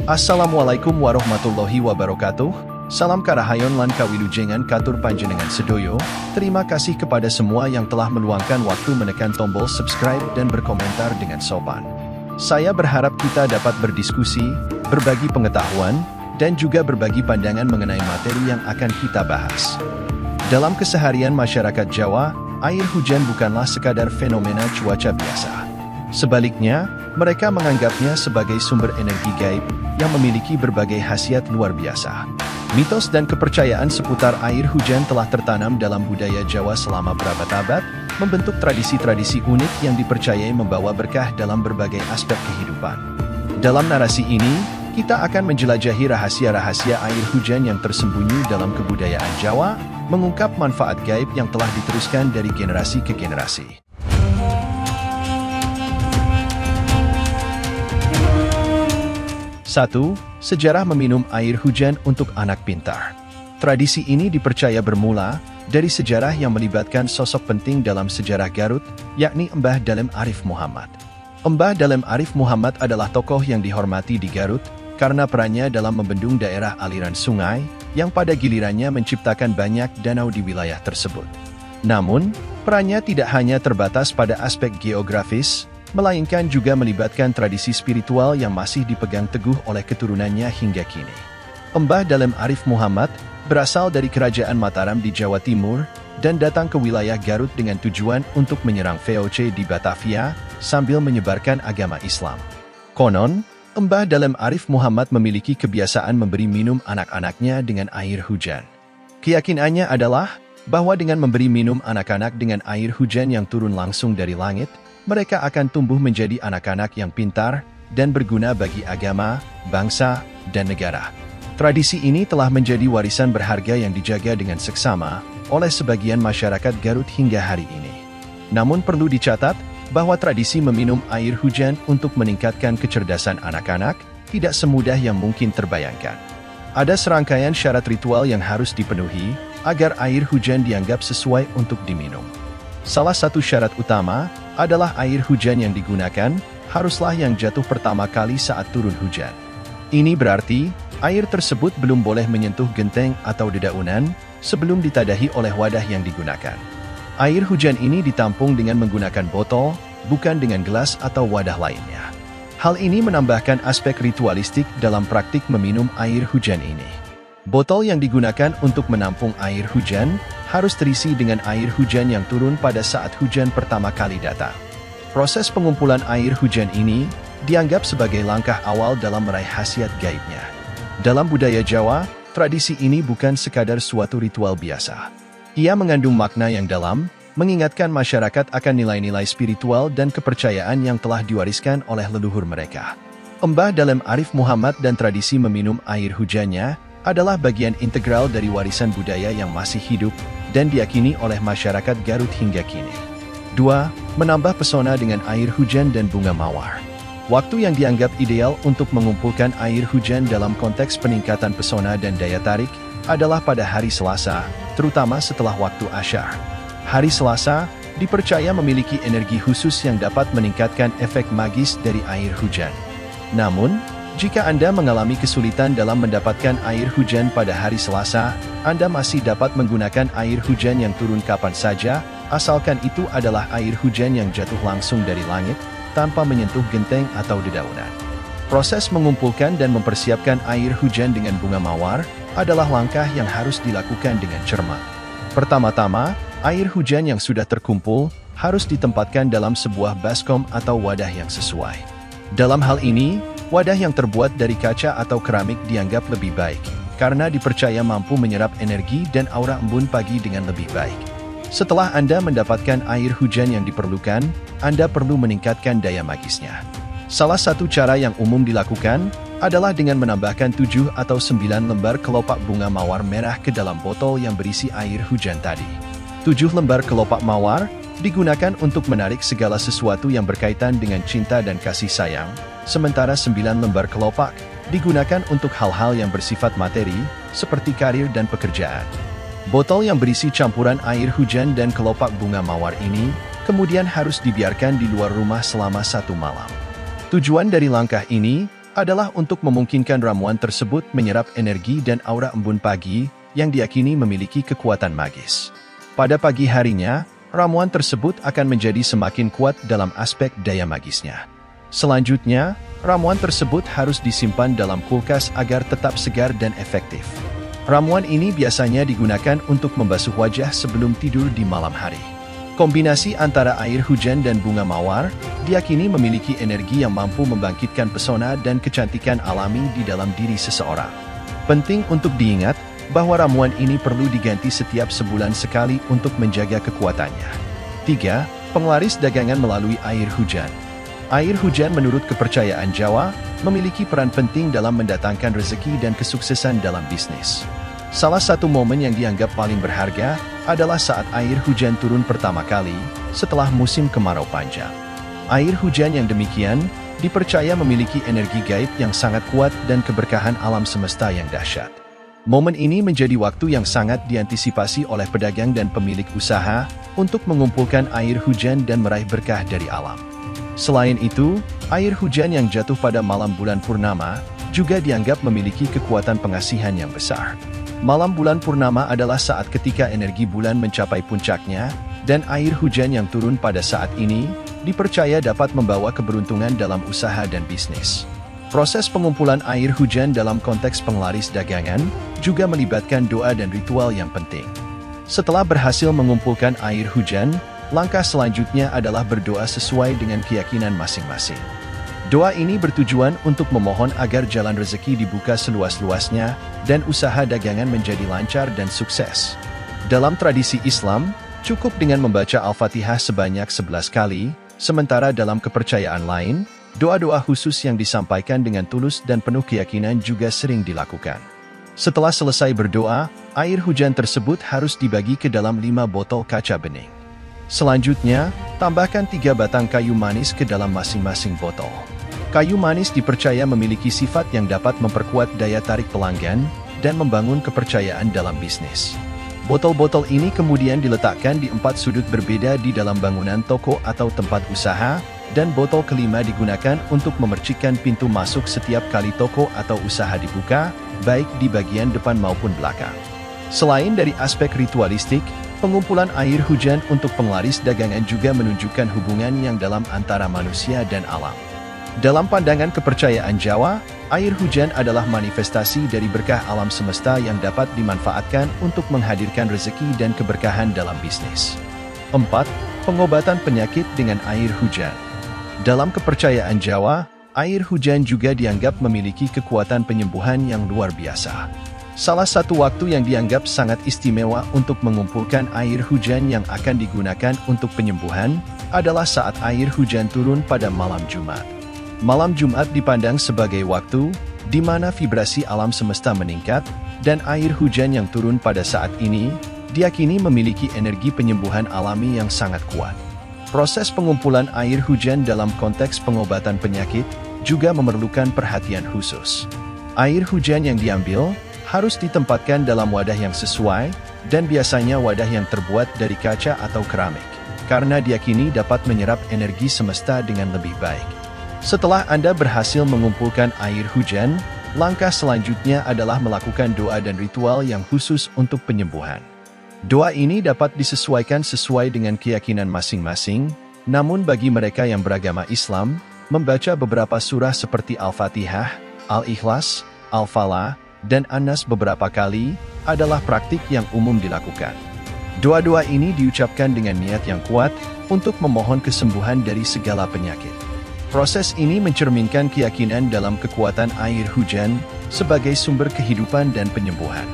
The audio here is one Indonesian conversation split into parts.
Assalamualaikum warahmatullahi wabarakatuh. Salam karahayon lan kawilujengan katur panjenengan sedoyo. Terima kasih kepada semua yang telah meluangkan waktu menekan tombol subscribe dan berkomentar dengan sopan. Saya berharap kita dapat berdiskusi, berbagi pengetahuan, dan juga berbagi pandangan mengenai materi yang akan kita bahas. Dalam keseharian masyarakat Jawa, air hujan bukanlah sekadar fenomena cuaca biasa. Sebaliknya, mereka menganggapnya sebagai sumber energi gaib yang memiliki berbagai khasiat luar biasa. Mitos dan kepercayaan seputar air hujan telah tertanam dalam budaya Jawa selama berabad-abad, membentuk tradisi-tradisi unik yang dipercayai membawa berkah dalam berbagai aspek kehidupan. Dalam narasi ini, kita akan menjelajahi rahasia-rahasia air hujan yang tersembunyi dalam kebudayaan Jawa, mengungkap manfaat gaib yang telah diteruskan dari generasi ke generasi. 1. Sejarah meminum air hujan untuk anak pintar. Tradisi ini dipercaya bermula dari sejarah yang melibatkan sosok penting dalam sejarah Garut, yakni Mbah Dalem Arif Muhammad. Mbah Dalem Arif Muhammad adalah tokoh yang dihormati di Garut karena perannya dalam membendung daerah aliran sungai yang pada gilirannya menciptakan banyak danau di wilayah tersebut. Namun, perannya tidak hanya terbatas pada aspek geografis, melainkan juga melibatkan tradisi spiritual yang masih dipegang teguh oleh keturunannya hingga kini. Mbah Dalem Arif Muhammad berasal dari Kerajaan Mataram di Jawa Timur dan datang ke wilayah Garut dengan tujuan untuk menyerang VOC di Batavia sambil menyebarkan agama Islam. Konon, Mbah Dalem Arif Muhammad memiliki kebiasaan memberi minum anak-anaknya dengan air hujan. Keyakinannya adalah bahwa dengan memberi minum anak-anak dengan air hujan yang turun langsung dari langit, mereka akan tumbuh menjadi anak-anak yang pintar dan berguna bagi agama, bangsa, dan negara. Tradisi ini telah menjadi warisan berharga yang dijaga dengan seksama oleh sebagian masyarakat Garut hingga hari ini. Namun perlu dicatat bahwa tradisi meminum air hujan untuk meningkatkan kecerdasan anak-anak tidak semudah yang mungkin terbayangkan. Ada serangkaian syarat ritual yang harus dipenuhi agar air hujan dianggap sesuai untuk diminum. Salah satu syarat utama adalah air hujan yang digunakan haruslah yang jatuh pertama kali saat turun hujan. Ini berarti air tersebut belum boleh menyentuh genteng atau dedaunan sebelum ditadahi oleh wadah yang digunakan. Air hujan ini ditampung dengan menggunakan botol, bukan dengan gelas atau wadah lainnya. Hal ini menambahkan aspek ritualistik dalam praktik meminum air hujan ini. Botol yang digunakan untuk menampung air hujan harus terisi dengan air hujan yang turun pada saat hujan pertama kali datang. Proses pengumpulan air hujan ini dianggap sebagai langkah awal dalam meraih khasiat gaibnya. Dalam budaya Jawa, tradisi ini bukan sekadar suatu ritual biasa. Ia mengandung makna yang dalam, mengingatkan masyarakat akan nilai-nilai spiritual dan kepercayaan yang telah diwariskan oleh leluhur mereka. Mbah Dalem Arif Muhammad dan tradisi meminum air hujannya adalah bagian integral dari warisan budaya yang masih hidup dan diyakini oleh masyarakat Garut hingga kini. 2. Menambah pesona dengan air hujan dan bunga mawar. Waktu yang dianggap ideal untuk mengumpulkan air hujan dalam konteks peningkatan pesona dan daya tarik adalah pada hari Selasa, terutama setelah waktu Asyar. Hari Selasa dipercaya memiliki energi khusus yang dapat meningkatkan efek magis dari air hujan. Namun, jika Anda mengalami kesulitan dalam mendapatkan air hujan pada hari Selasa, Anda masih dapat menggunakan air hujan yang turun kapan saja, asalkan itu adalah air hujan yang jatuh langsung dari langit, tanpa menyentuh genteng atau dedaunan. Proses mengumpulkan dan mempersiapkan air hujan dengan bunga mawar adalah langkah yang harus dilakukan dengan cermat. Pertama-tama, air hujan yang sudah terkumpul harus ditempatkan dalam sebuah baskom atau wadah yang sesuai. Dalam hal ini, wadah yang terbuat dari kaca atau keramik dianggap lebih baik, karena dipercaya mampu menyerap energi dan aura embun pagi dengan lebih baik. Setelah Anda mendapatkan air hujan yang diperlukan, Anda perlu meningkatkan daya magisnya. Salah satu cara yang umum dilakukan adalah dengan menambahkan 7 atau 9 lembar kelopak bunga mawar merah ke dalam botol yang berisi air hujan tadi. 7 lembar kelopak mawar digunakan untuk menarik segala sesuatu yang berkaitan dengan cinta dan kasih sayang, sementara 9 lembar kelopak digunakan untuk hal-hal yang bersifat materi, seperti karir dan pekerjaan. Botol yang berisi campuran air hujan dan kelopak bunga mawar ini kemudian harus dibiarkan di luar rumah selama 1 malam. Tujuan dari langkah ini adalah untuk memungkinkan ramuan tersebut menyerap energi dan aura embun pagi yang diyakini memiliki kekuatan magis. Pada pagi harinya, ramuan tersebut akan menjadi semakin kuat dalam aspek daya magisnya. Selanjutnya, ramuan tersebut harus disimpan dalam kulkas agar tetap segar dan efektif. Ramuan ini biasanya digunakan untuk membasuh wajah sebelum tidur di malam hari. Kombinasi antara air hujan dan bunga mawar diyakini memiliki energi yang mampu membangkitkan pesona dan kecantikan alami di dalam diri seseorang. Penting untuk diingat bahwa ramuan ini perlu diganti setiap sebulan sekali untuk menjaga kekuatannya. 3. Penglaris dagangan melalui air hujan. Air hujan menurut kepercayaan Jawa memiliki peran penting dalam mendatangkan rezeki dan kesuksesan dalam bisnis. Salah satu momen yang dianggap paling berharga adalah saat air hujan turun pertama kali setelah musim kemarau panjang. Air hujan yang demikian dipercaya memiliki energi gaib yang sangat kuat dan keberkahan alam semesta yang dahsyat. Momen ini menjadi waktu yang sangat diantisipasi oleh pedagang dan pemilik usaha untuk mengumpulkan air hujan dan meraih berkah dari alam. Selain itu, air hujan yang jatuh pada malam bulan purnama juga dianggap memiliki kekuatan pengasihan yang besar. Malam bulan purnama adalah saat ketika energi bulan mencapai puncaknya, dan air hujan yang turun pada saat ini dipercaya dapat membawa keberuntungan dalam usaha dan bisnis. Proses pengumpulan air hujan dalam konteks penglaris dagangan juga melibatkan doa dan ritual yang penting. Setelah berhasil mengumpulkan air hujan, langkah selanjutnya adalah berdoa sesuai dengan keyakinan masing-masing. Doa ini bertujuan untuk memohon agar jalan rezeki dibuka seluas-luasnya dan usaha dagangan menjadi lancar dan sukses. Dalam tradisi Islam, cukup dengan membaca Al-Fatihah sebanyak 11 kali, sementara dalam kepercayaan lain, doa-doa khusus yang disampaikan dengan tulus dan penuh keyakinan juga sering dilakukan. Setelah selesai berdoa, air hujan tersebut harus dibagi ke dalam 5 botol kaca bening. Selanjutnya, tambahkan 3 batang kayu manis ke dalam masing-masing botol. Kayu manis dipercaya memiliki sifat yang dapat memperkuat daya tarik pelanggan dan membangun kepercayaan dalam bisnis. Botol-botol ini kemudian diletakkan di 4 sudut berbeda di dalam bangunan toko atau tempat usaha, dan botol kelima digunakan untuk memercikkan pintu masuk setiap kali toko atau usaha dibuka, baik di bagian depan maupun belakang. Selain dari aspek ritualistik, pengumpulan air hujan untuk penglaris dagangan juga menunjukkan hubungan yang dalam antara manusia dan alam. Dalam pandangan kepercayaan Jawa, air hujan adalah manifestasi dari berkah alam semesta yang dapat dimanfaatkan untuk menghadirkan rezeki dan keberkahan dalam bisnis. 4. Pengobatan penyakit dengan air hujan. Dalam kepercayaan Jawa, air hujan juga dianggap memiliki kekuatan penyembuhan yang luar biasa. Salah satu waktu yang dianggap sangat istimewa untuk mengumpulkan air hujan yang akan digunakan untuk penyembuhan adalah saat air hujan turun pada malam Jumat. Malam Jumat dipandang sebagai waktu di mana vibrasi alam semesta meningkat, dan air hujan yang turun pada saat ini diyakini memiliki energi penyembuhan alami yang sangat kuat. Proses pengumpulan air hujan dalam konteks pengobatan penyakit juga memerlukan perhatian khusus. Air hujan yang diambil harus ditempatkan dalam wadah yang sesuai, dan biasanya wadah yang terbuat dari kaca atau keramik, karena diyakini dapat menyerap energi semesta dengan lebih baik. Setelah Anda berhasil mengumpulkan air hujan, langkah selanjutnya adalah melakukan doa dan ritual yang khusus untuk penyembuhan. Doa ini dapat disesuaikan sesuai dengan keyakinan masing-masing, namun bagi mereka yang beragama Islam, membaca beberapa surah seperti Al-Fatihah, Al-Ikhlas, Al-Falah, dan An-Nas beberapa kali adalah praktik yang umum dilakukan. Doa-doa ini diucapkan dengan niat yang kuat untuk memohon kesembuhan dari segala penyakit. Proses ini mencerminkan keyakinan dalam kekuatan air hujan sebagai sumber kehidupan dan penyembuhan.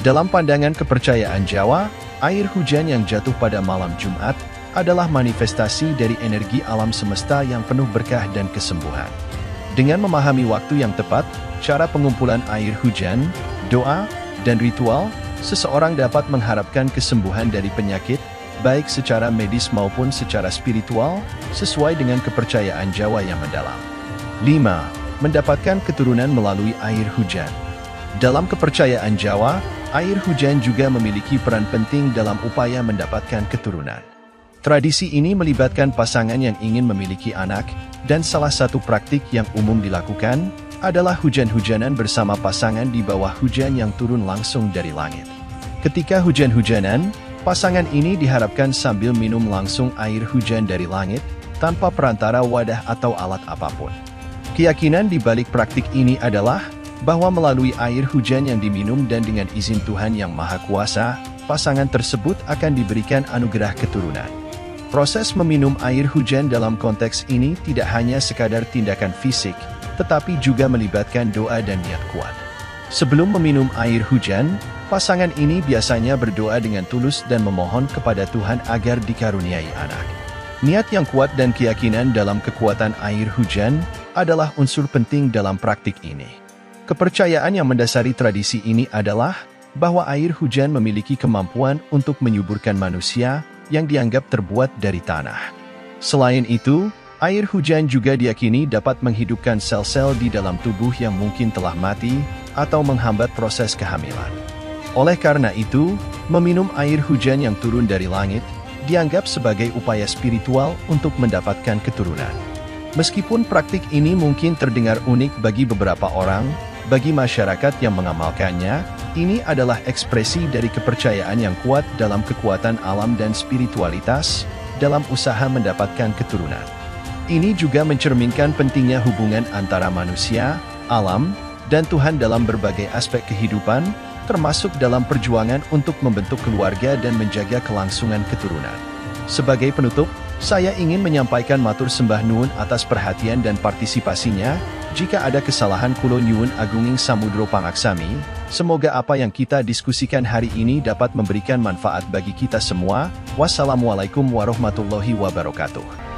Dalam pandangan kepercayaan Jawa, air hujan yang jatuh pada malam Jumat adalah manifestasi dari energi alam semesta yang penuh berkah dan kesembuhan. Dengan memahami waktu yang tepat, cara pengumpulan air hujan, doa, dan ritual, seseorang dapat mengharapkan kesembuhan dari penyakit, baik secara medis maupun secara spiritual, sesuai dengan kepercayaan Jawa yang mendalam. 5. Mendapatkan keturunan melalui air hujan. Dalam kepercayaan Jawa, air hujan juga memiliki peran penting dalam upaya mendapatkan keturunan. Tradisi ini melibatkan pasangan yang ingin memiliki anak, dan salah satu praktik yang umum dilakukan adalah hujan-hujanan bersama pasangan di bawah hujan yang turun langsung dari langit. Ketika hujan-hujanan, pasangan ini diharapkan sambil minum langsung air hujan dari langit, tanpa perantara wadah atau alat apapun. Keyakinan di balik praktik ini adalah bahwa melalui air hujan yang diminum dan dengan izin Tuhan Yang Maha Kuasa, pasangan tersebut akan diberikan anugerah keturunan. Proses meminum air hujan dalam konteks ini tidak hanya sekadar tindakan fisik, tetapi juga melibatkan doa dan niat kuat. Sebelum meminum air hujan, pasangan ini biasanya berdoa dengan tulus dan memohon kepada Tuhan agar dikaruniai anak. Niat yang kuat dan keyakinan dalam kekuatan air hujan adalah unsur penting dalam praktik ini. Kepercayaan yang mendasari tradisi ini adalah bahwa air hujan memiliki kemampuan untuk menyuburkan manusia yang dianggap terbuat dari tanah. Selain itu, air hujan juga diyakini dapat menghidupkan sel-sel di dalam tubuh yang mungkin telah mati atau menghambat proses kehamilan. Oleh karena itu, meminum air hujan yang turun dari langit dianggap sebagai upaya spiritual untuk mendapatkan keturunan. Meskipun praktik ini mungkin terdengar unik bagi beberapa orang, bagi masyarakat yang mengamalkannya, ini adalah ekspresi dari kepercayaan yang kuat dalam kekuatan alam dan spiritualitas dalam usaha mendapatkan keturunan. Ini juga mencerminkan pentingnya hubungan antara manusia, alam, dan Tuhan dalam berbagai aspek kehidupan, termasuk dalam perjuangan untuk membentuk keluarga dan menjaga kelangsungan keturunan. Sebagai penutup, saya ingin menyampaikan matur sembah nuwun atas perhatian dan partisipasinya. Jika ada kesalahan kulo nyuwun agunging samudro pangaksami, semoga apa yang kita diskusikan hari ini dapat memberikan manfaat bagi kita semua. Wassalamualaikum warahmatullahi wabarakatuh.